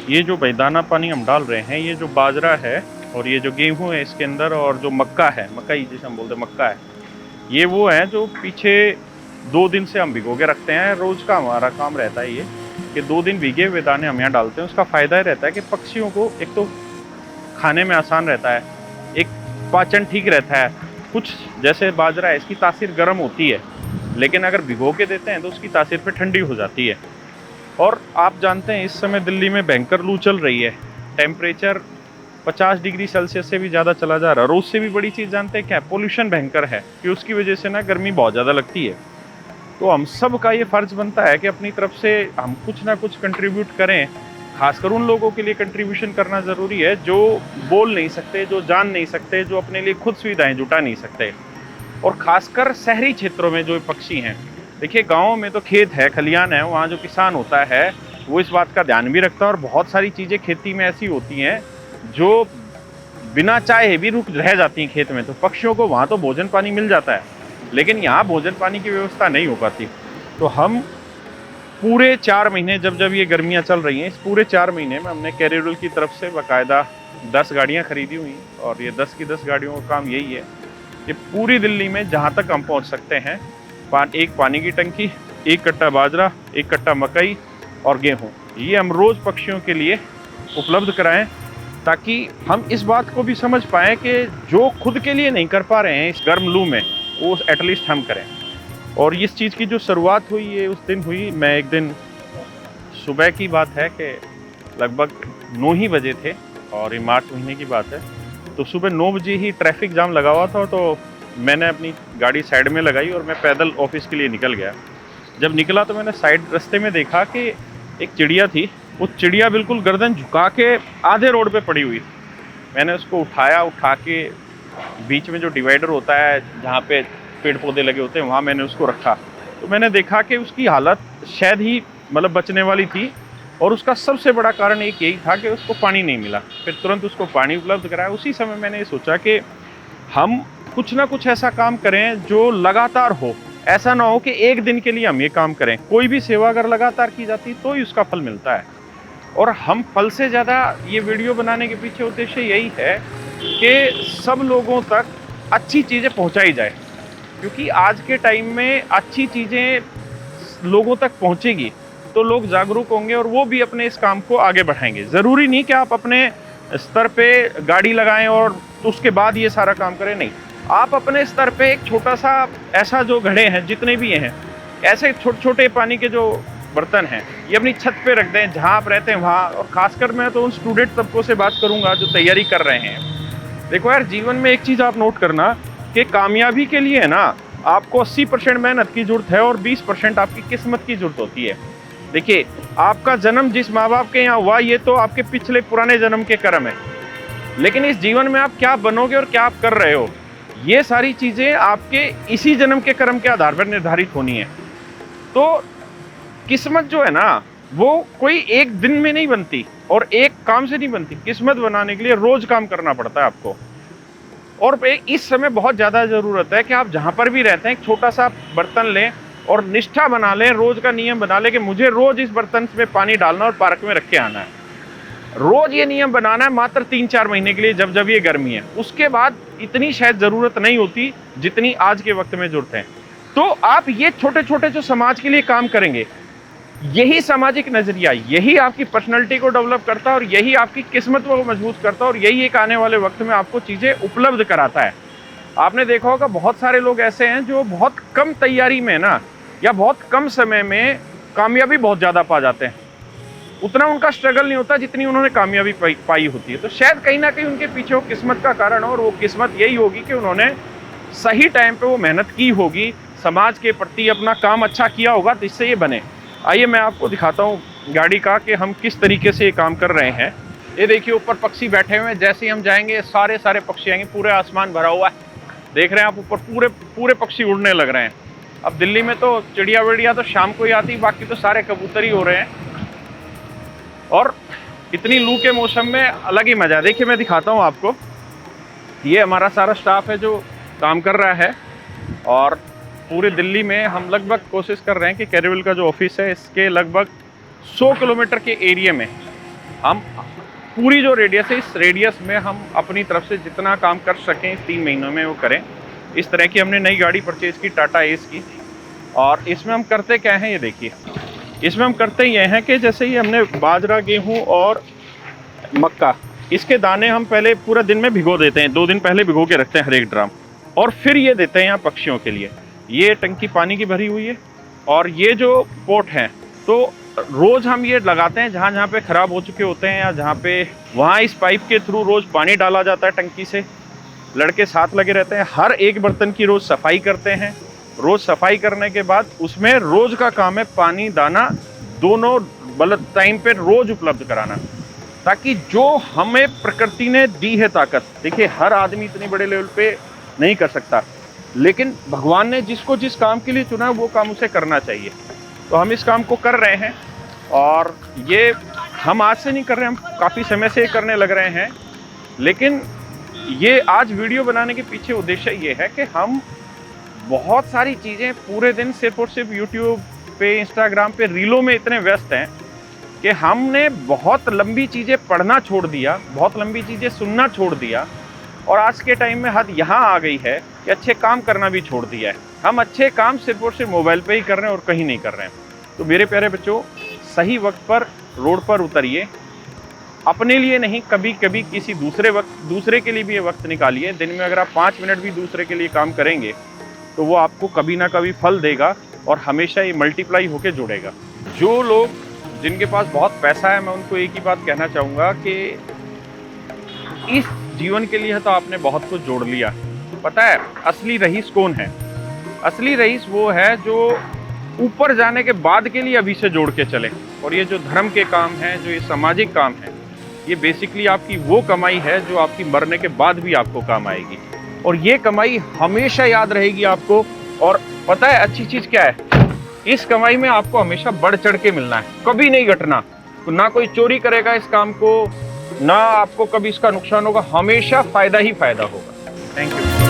ये जो दाना पानी हम डाल रहे हैं, ये जो बाजरा है और ये जो गेहूँ है इसके अंदर, और जो मक्का है, मकई जिसे हम बोलते हैं मक्का है, ये वो है जो पीछे 2 दिन से हम भिगो के रखते हैं। रोज़ का हमारा काम रहता है ये कि 2 दिन भीगे हुए दाने हम यहाँ डालते हैं। उसका फ़ायदा ये रहता है कि पक्षियों को एक तो खाने में आसान रहता है, एक पाचन ठीक रहता है। कुछ जैसे बाजरा है, इसकी तासीर गर्म होती है, लेकिन अगर भिगो के देते हैं तो उसकी तासीर फिर ठंडी हो जाती है। और आप जानते हैं इस समय दिल्ली में भयंकर लू चल रही है, टेम्परेचर 50 डिग्री सेल्सियस से भी ज़्यादा चला जा रहा है। और उससे भी बड़ी चीज़ जानते हैं क्या, पोल्यूशन भयंकर है कि उसकी वजह से ना गर्मी बहुत ज़्यादा लगती है। तो हम सब का ये फ़र्ज़ बनता है कि अपनी तरफ से हम कुछ ना कुछ कंट्रीब्यूट करें। खासकर उन लोगों के लिए कंट्रीब्यूशन करना ज़रूरी है जो बोल नहीं सकते, जो जान नहीं सकते, जो अपने लिए खुद सुविधाएं जुटा नहीं सकते। और ख़ासकर शहरी क्षेत्रों में जो पक्षी हैं, देखिए गाँव में तो खेत है, खलियान है, वहाँ जो किसान होता है वो इस बात का ध्यान भी रखता है। और बहुत सारी चीज़ें खेती में ऐसी होती हैं जो बिना चाहे भी रुक रह जाती हैं खेत में, तो पक्षियों को वहाँ तो भोजन पानी मिल जाता है, लेकिन यहाँ भोजन पानी की व्यवस्था नहीं हो पाती। तो हम पूरे 4 महीने, जब जब ये गर्मियाँ चल रही हैं, इस पूरे 4 महीने में हमने कैरियर की तरफ से बाकायदा 10 गाड़ियाँ खरीदी हुई हैं। और ये 10 की 10 गाड़ियों का काम यही है कि पूरी दिल्ली में जहाँ तक हम पहुँच सकते हैं, एक पानी की टंकी, 1 कट्टा बाजरा, 1 कट्टा मकई और गेहूँ, ये हम रोज़ पक्षियों के लिए उपलब्ध कराएं, ताकि हम इस बात को भी समझ पाएँ कि जो खुद के लिए नहीं कर पा रहे हैं इस गर्म लू में, वो एटलीस्ट हम करें। और इस चीज़ की जो शुरुआत हुई ये उस दिन हुई, मैं एक दिन सुबह की बात है कि लगभग 9 ही बजे थे और ये मार्च महीने की बात है। तो सुबह 9 बजे ही ट्रैफिक जाम लगा हुआ था, तो मैंने अपनी गाड़ी साइड में लगाई और मैं पैदल ऑफिस के लिए निकल गया। जब निकला तो मैंने साइड रास्ते में देखा कि एक चिड़िया थी, वो चिड़िया बिल्कुल गर्दन झुका के आधे रोड पे पड़ी हुई। मैंने उसको उठाया, उठा के बीच में जो डिवाइडर होता है जहाँ पे पेड़ पौधे लगे होते हैं, वहाँ मैंने उसको रखा। तो मैंने देखा कि उसकी हालत शायद ही मतलब बचने वाली थी, और उसका सबसे बड़ा कारण एक यही था कि उसको पानी नहीं मिला। फिर तुरंत उसको पानी उपलब्ध कराया। उसी समय मैंने ये सोचा कि हम कुछ ना कुछ ऐसा काम करें जो लगातार हो। ऐसा ना हो कि एक दिन के लिए हम ये काम करें। कोई भी सेवा अगर लगातार की जाती तो ही उसका फल मिलता है। और हम फल से ज़्यादा ये वीडियो बनाने के पीछे उद्देश्य यही है कि सब लोगों तक अच्छी चीज़ें पहुंचाई जाए, क्योंकि आज के टाइम में अच्छी चीज़ें लोगों तक पहुंचेगी तो लोग जागरूक होंगे और वो भी अपने इस काम को आगे बढ़ाएंगे। ज़रूरी नहीं कि आप अपने स्तर पे गाड़ी लगाएं और उसके बाद ये सारा काम करें, नहीं। आप अपने स्तर पे एक छोटा सा ऐसा जो घड़े हैं, जितने भी हैं, ऐसे छोटे छोटे पानी के जो बर्तन हैं, ये अपनी छत पे रख दें जहाँ आप रहते हैं वहाँ। और ख़ासकर मैं तो उन स्टूडेंट तबकों से बात करूँगा जो तैयारी कर रहे हैं। देखो यार, जीवन में एक चीज़ आप नोट करना कि कामयाबी के लिए है ना, आपको 80% मेहनत की ज़रूरत है और 20% आपकी किस्मत की ज़रूरत होती है। देखिए, आपका जन्म जिस माँ बाप के यहाँ हुआ, ये तो आपके पिछले पुराने जन्म के कर्म है, लेकिन इस जीवन में आप क्या बनोगे और क्या आप कर रहे हो, ये सारी चीज़ें आपके इसी जन्म के कर्म के आधार पर निर्धारित होनी है। तो किस्मत जो है ना, वो कोई एक दिन में नहीं बनती और एक काम से नहीं बनती। किस्मत बनाने के लिए रोज़ काम करना पड़ता है आपको। और इस समय बहुत ज़्यादा ज़रूरत है कि आप जहाँ पर भी रहते हैं एक छोटा सा बर्तन लें और निष्ठा बना लें, रोज़ का नियम बना लें कि मुझे रोज़ इस बर्तन में पानी डालना और पार्क में रख के आना है। रोज़ ये नियम बनाना है, मात्र 3-4 महीने के लिए, जब जब ये गर्मी है। उसके बाद इतनी शायद ज़रूरत नहीं होती जितनी आज के वक्त में ज़रूरत है। तो आप ये छोटे छोटे जो समाज के लिए काम करेंगे, यही सामाजिक नज़रिया, यही आपकी पर्सनैलिटी को डेवलप करता है और यही आपकी किस्मत को मजबूत करता है और यही एक आने वाले वक्त में आपको चीज़ें उपलब्ध कराता है। आपने देखा होगा बहुत सारे लोग ऐसे हैं जो बहुत कम तैयारी में ना, या बहुत कम समय में कामयाबी बहुत ज़्यादा पा जाते हैं। उतना उनका स्ट्रगल नहीं होता जितनी उन्होंने कामयाबी पाई होती है। तो शायद कहीं ना कहीं उनके पीछे वो किस्मत का कारण हो, और वो किस्मत यही होगी कि उन्होंने सही टाइम पे वो मेहनत की होगी, समाज के प्रति अपना काम अच्छा किया होगा, जिससे ये बने। आइए मैं आपको दिखाता हूँ गाड़ी का कि हम किस तरीके से ये काम कर रहे हैं। ये देखिए, ऊपर पक्षी बैठे हुए हैं। जैसे ही हम जाएंगे सारे सारे पक्षी आएंगे, पूरे आसमान भरा हुआ है। देख रहे हैं आप, ऊपर पूरे पूरे पक्षी उड़ने लग रहे हैं। अब दिल्ली में तो चिड़िया विड़िया तो शाम को ही आती, बाकी तो सारे कबूतर ही हो रहे हैं। और इतनी लू के मौसम में अलग ही मज़ा है। देखिए मैं दिखाता हूँ आपको, ये हमारा सारा स्टाफ है जो काम कर रहा है। और पूरे दिल्ली में हम लगभग कोशिश कर रहे हैं कि कैरियर का जो ऑफिस है इसके लगभग 100 किलोमीटर के एरिया में हम पूरी जो रेडियस है, इस रेडियस में हम अपनी तरफ से जितना काम कर सकें 3 महीनों में वो करें। इस तरह की हमने नई गाड़ी परचेज़ की, टाटा एस की। और इसमें हम करते क्या हैं ये देखिए। इसमें हम करते ये हैं कि जैसे ही हमने बाजरा, गेहूँ और मक्का, इसके दाने हम पहले पूरा दिन में भिगो देते हैं, 2 दिन पहले भिगो के रखते हैं हर एक ड्राम, और फिर ये देते हैं यहाँ पक्षियों के लिए। ये टंकी पानी की भरी हुई है और ये जो पोट हैं, तो रोज़ हम ये लगाते हैं जहाँ जहाँ पे ख़राब हो चुके होते हैं या जहाँ पे, वहाँ इस पाइप के थ्रू रोज़ पानी डाला जाता है टंकी से। लड़के साथ लगे रहते हैं, हर एक बर्तन की रोज़ सफाई करते हैं। रोज़ सफाई करने के बाद उसमें रोज़ का काम है पानी दाना दोनों गलत टाइम पे रोज़ उपलब्ध कराना, ताकि जो हमें प्रकृति ने दी है ताकत, देखिए हर आदमी इतनी बड़े लेवल पे नहीं कर सकता, लेकिन भगवान ने जिसको जिस काम के लिए चुना वो काम उसे करना चाहिए। तो हम इस काम को कर रहे हैं और ये हम आज से नहीं कर रहे हैं, हम काफ़ी समय से करने लग रहे हैं। लेकिन ये आज वीडियो बनाने के पीछे उद्देश्य ये है कि हम बहुत सारी चीज़ें पूरे दिन सिर्फ और सिर्फ यूट्यूब पे, इंस्टाग्राम पे रीलों में इतने व्यस्त हैं कि हमने बहुत लंबी चीज़ें पढ़ना छोड़ दिया, बहुत लंबी चीज़ें सुनना छोड़ दिया, और आज के टाइम में हद यहाँ आ गई है कि अच्छे काम करना भी छोड़ दिया है। हम अच्छे काम सिर्फ और सिर्फ मोबाइल पे ही कर रहे हैं और कहीं नहीं कर रहे हैं। तो मेरे प्यारे बच्चों, सही वक्त पर रोड पर उतरिए, अपने लिए नहीं, कभी कभी किसी दूसरे के लिए भी ये वक्त निकालिए। दिन में अगर आप 5 मिनट भी दूसरे के लिए काम करेंगे तो वो आपको कभी ना कभी फल देगा और हमेशा ये मल्टीप्लाई होकर जुड़ेगा। जो लोग जिनके पास बहुत पैसा है, मैं उनको एक ही बात कहना चाहूँगा कि इस जीवन के लिए तो आपने बहुत कुछ जोड़ लिया। पता है असली रईस कौन है? असली रईस वो है जो ऊपर जाने के बाद के लिए अभी से जोड़ के चले। और ये जो धर्म के काम हैं, जो ये सामाजिक काम है, ये बेसिकली आपकी वो कमाई है जो आपकी मरने के बाद भी आपको काम आएगी, और ये कमाई हमेशा याद रहेगी आपको। और पता है अच्छी चीज़ क्या है? इस कमाई में आपको हमेशा बढ़ चढ़ के मिलना है, कभी नहीं घटना। तो ना कोई चोरी करेगा इस काम को, ना आपको कभी इसका नुकसान होगा, हमेशा फ़ायदा ही फ़ायदा होगा। Thank you.